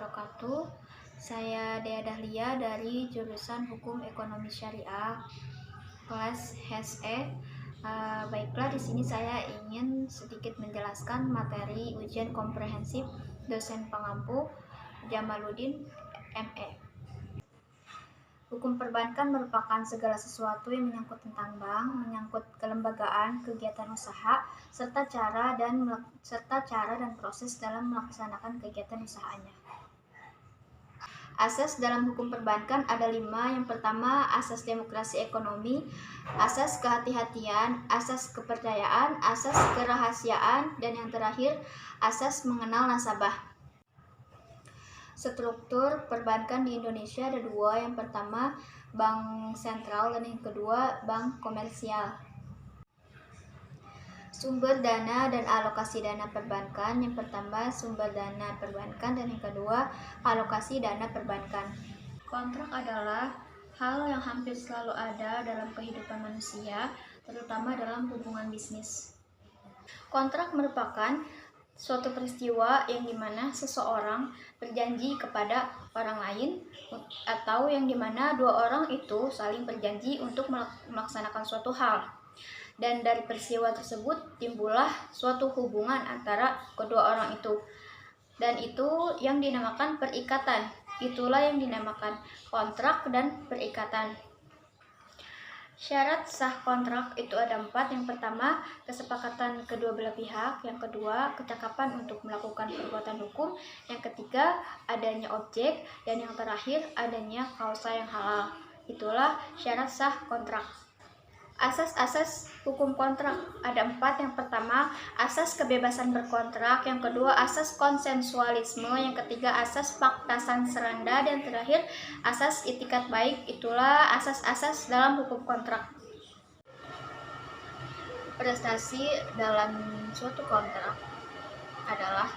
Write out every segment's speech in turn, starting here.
wabarakatuh. Saya Dea Dahlia dari jurusan Hukum Ekonomi Syariah kelas HSE. Baiklah, di sini saya ingin sedikit menjelaskan materi ujian komprehensif dosen pengampu Jamaluddin ME. Hukum perbankan merupakan segala sesuatu yang menyangkut tentang bank, menyangkut kelembagaan, kegiatan usaha, serta cara dan proses dalam melaksanakan kegiatan usahanya. Asas dalam hukum perbankan ada 5. Yang pertama, asas demokrasi ekonomi, asas kehati-hatian, asas kepercayaan, asas kerahasiaan, dan yang terakhir, asas mengenal nasabah. Struktur perbankan di Indonesia ada 2. Yang pertama, bank sentral, dan yang kedua, bank komersial. Sumber dana dan alokasi dana perbankan. Yang pertama, sumber dana perbankan, dan yang kedua, alokasi dana perbankan. Kontrak adalah hal yang hampir selalu ada dalam kehidupan manusia, terutama dalam hubungan bisnis. Kontrak merupakan suatu peristiwa yang dimana seseorang berjanji kepada orang lain, atau yang dimana dua orang itu saling berjanji untuk melaksanakan suatu hal. Dan dari peristiwa tersebut timbullah suatu hubungan antara kedua orang itu. Dan itu yang dinamakan perikatan. Itulah yang dinamakan kontrak dan perikatan. Syarat sah kontrak itu ada 4. Yang pertama, kesepakatan kedua belah pihak. Yang kedua, kecakapan untuk melakukan perbuatan hukum. Yang ketiga, adanya objek. Dan yang terakhir, adanya kausa yang halal. Itulah syarat sah kontrak. Asas-asas hukum kontrak ada 4. Yang pertama, asas kebebasan berkontrak. Yang kedua, asas konsensualisme. Yang ketiga, asas fakta seranda. Dan terakhir, asas itikat baik. Itulah asas-asas dalam hukum kontrak. Prestasi dalam suatu kontrak adalah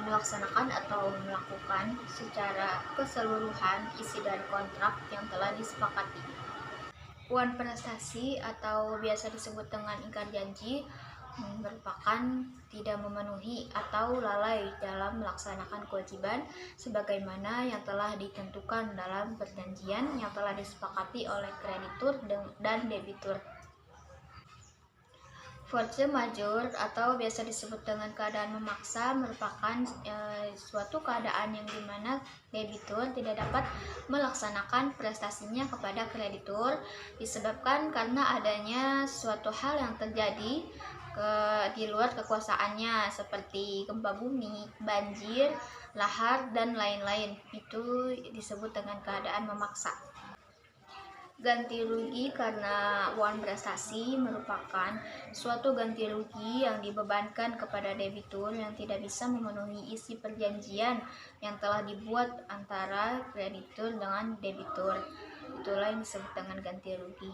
melaksanakan atau melakukan secara keseluruhan isi dari kontrak yang telah disepakati. Poin prestasi atau biasa disebut dengan ingkar janji merupakan tidak memenuhi atau lalai dalam melaksanakan kewajiban sebagaimana yang telah ditentukan dalam perjanjian yang telah disepakati oleh kreditur dan debitur. Force majeure atau biasa disebut dengan keadaan memaksa merupakan suatu keadaan yang dimana debitur tidak dapat melaksanakan prestasinya kepada kreditur disebabkan karena adanya suatu hal yang terjadi di luar kekuasaannya seperti gempa bumi, banjir, lahar, dan lain-lain. Itu disebut dengan keadaan memaksa. Ganti rugi karena uang prestasi merupakan suatu ganti rugi yang dibebankan kepada debitur yang tidak bisa memenuhi isi perjanjian yang telah dibuat antara kreditur dengan debitur. Itulah yang disebut dengan ganti rugi.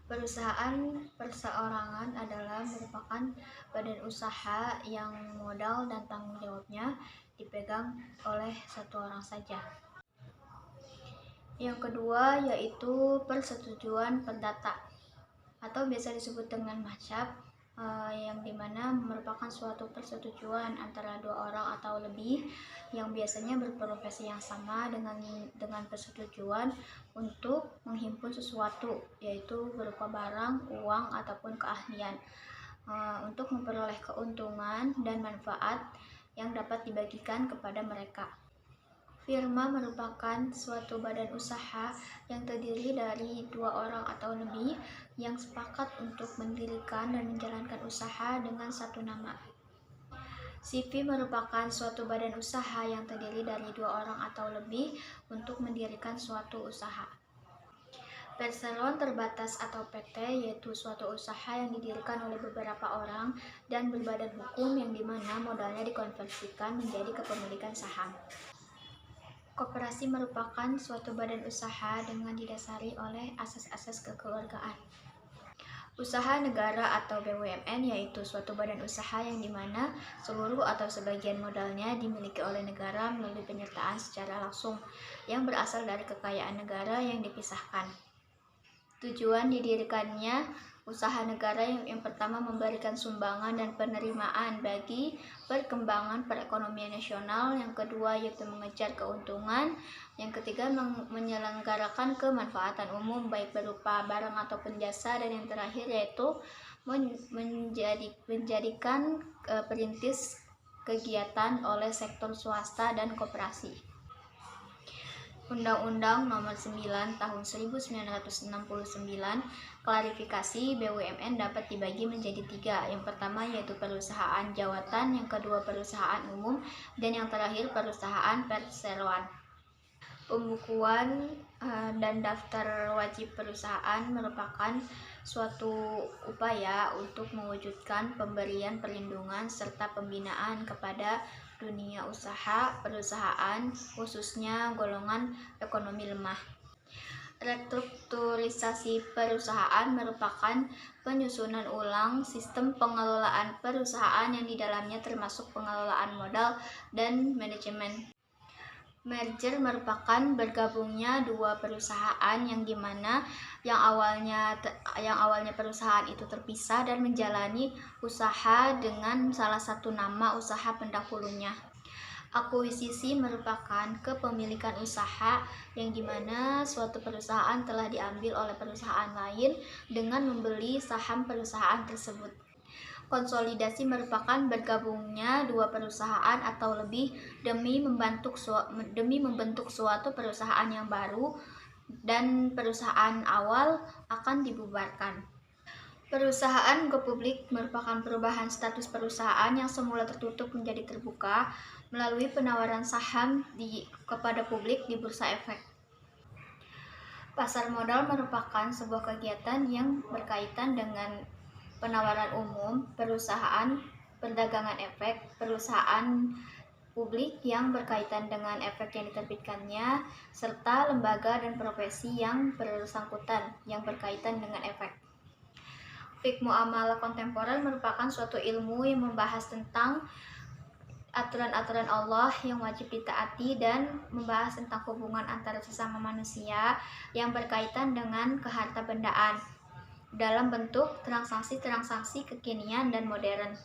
Perusahaan perseorangan adalah merupakan badan usaha yang modal dan tanggung jawabnya dipegang oleh satu orang saja. Yang kedua yaitu persetujuan perdata atau biasa disebut dengan mahsyab, yang dimana merupakan suatu persetujuan antara dua orang atau lebih yang biasanya berprofesi yang sama dengan persetujuan untuk menghimpun sesuatu, yaitu berupa barang, uang, ataupun keahlian untuk memperoleh keuntungan dan manfaat yang dapat dibagikan kepada mereka. Firma merupakan suatu badan usaha yang terdiri dari dua orang atau lebih yang sepakat untuk mendirikan dan menjalankan usaha dengan satu nama. CV merupakan suatu badan usaha yang terdiri dari dua orang atau lebih untuk mendirikan suatu usaha. Perseroan terbatas atau PT yaitu suatu usaha yang didirikan oleh beberapa orang dan berbadan hukum yang dimana modalnya dikonversikan menjadi kepemilikan saham. Koperasi merupakan suatu badan usaha dengan didasari oleh asas-asas kekeluargaan. Usaha negara atau BUMN yaitu suatu badan usaha yang dimana seluruh atau sebagian modalnya dimiliki oleh negara melalui penyertaan secara langsung yang berasal dari kekayaan negara yang dipisahkan. Tujuan didirikannya usaha negara yang pertama memberikan sumbangan dan penerimaan bagi perkembangan perekonomian nasional, yang kedua yaitu mengejar keuntungan, yang ketiga menyelenggarakan kemanfaatan umum baik berupa barang ataupun jasa, dan yang terakhir yaitu menjadikan perintis kegiatan oleh sektor swasta dan koperasi. Undang-Undang Nomor 9 Tahun 1969 klarifikasi BUMN dapat dibagi menjadi 3. Yang pertama yaitu perusahaan jawatan, yang kedua perusahaan umum, dan yang terakhir perusahaan perseroan. Pembukuan dan daftar wajib perusahaan merupakan suatu upaya untuk mewujudkan pemberian perlindungan serta pembinaan kepada dunia usaha perusahaan, khususnya golongan ekonomi lemah. Restrukturisasi perusahaan merupakan penyusunan ulang sistem pengelolaan perusahaan yang di dalamnya termasuk pengelolaan modal dan manajemen. Merger merupakan bergabungnya dua perusahaan yang dimana yang awalnya perusahaan itu terpisah dan menjalani usaha dengan salah satu nama usaha pendahulunya. Akuisisi merupakan kepemilikan usaha yang dimana suatu perusahaan telah diambil oleh perusahaan lain dengan membeli saham perusahaan tersebut. Konsolidasi merupakan bergabungnya dua perusahaan atau lebih demi membentuk suatu perusahaan yang baru, dan perusahaan awal akan dibubarkan. Perusahaan go publik merupakan perubahan status perusahaan yang semula tertutup menjadi terbuka melalui penawaran saham kepada publik di Bursa Efek. Pasar modal merupakan sebuah kegiatan yang berkaitan dengan penawaran umum, perusahaan perdagangan efek, perusahaan publik yang berkaitan dengan efek yang diterbitkannya, serta lembaga dan profesi yang bersangkutan yang berkaitan dengan efek. Fiqh muamalah kontemporer merupakan suatu ilmu yang membahas tentang aturan-aturan Allah yang wajib ditaati dan membahas tentang hubungan antara sesama manusia yang berkaitan dengan kehartabendaan dalam bentuk transaksi-transaksi kekinian dan modern.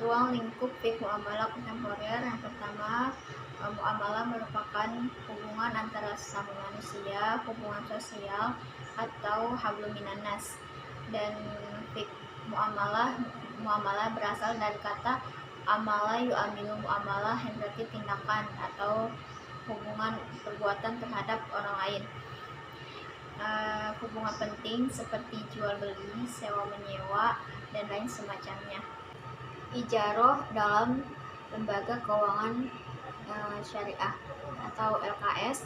Ruang lingkup fiqh muamalah kontemporer. Yang pertama, muamalah merupakan hubungan antara sesama manusia, hubungan sosial atau hablum minan nas. Dan fiqh muamalah berasal dari kata amala yu'amilu muamalah, yang berarti tindakan atau hubungan perbuatan terhadap orang lain. Hubungan penting seperti jual beli, sewa menyewa, dan lain semacamnya. Ijaroh dalam lembaga keuangan syariah atau LKS.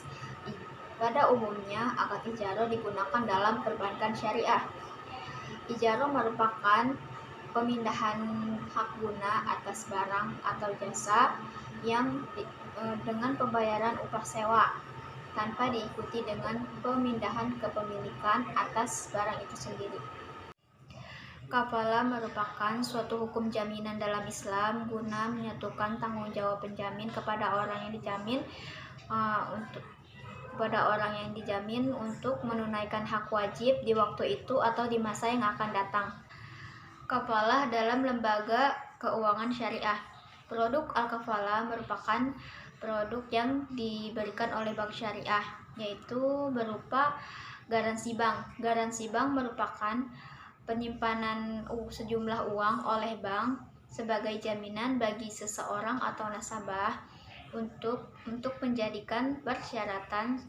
Pada umumnya akad ijaroh digunakan dalam perbankan syariah. Ijaroh merupakan pemindahan hak guna atas barang atau jasa yang dengan pembayaran upah sewa tanpa diikuti dengan pemindahan kepemilikan atas barang itu sendiri. Kafalah merupakan suatu hukum jaminan dalam Islam guna menyatukan tanggung jawab penjamin kepada orang yang dijamin untuk menunaikan hak wajib di waktu itu atau di masa yang akan datang. Kafalah dalam lembaga keuangan syariah. Produk al-kafalah merupakan produk yang diberikan oleh bank syariah, yaitu berupa garansi bank. Garansi bank merupakan penyimpanan sejumlah uang oleh bank sebagai jaminan bagi seseorang atau nasabah untuk menjadikan persyaratan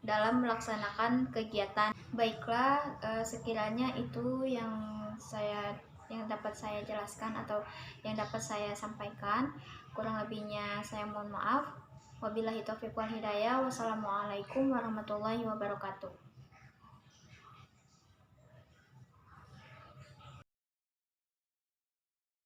dalam melaksanakan kegiatan. Baiklah, sekiranya itu yang dapat saya jelaskan atau yang dapat saya sampaikan. Kurang lebihnya saya mohon maaf. Wabillahi taufiq wal hidayah. Wassalamualaikum warahmatullahi wabarakatuh.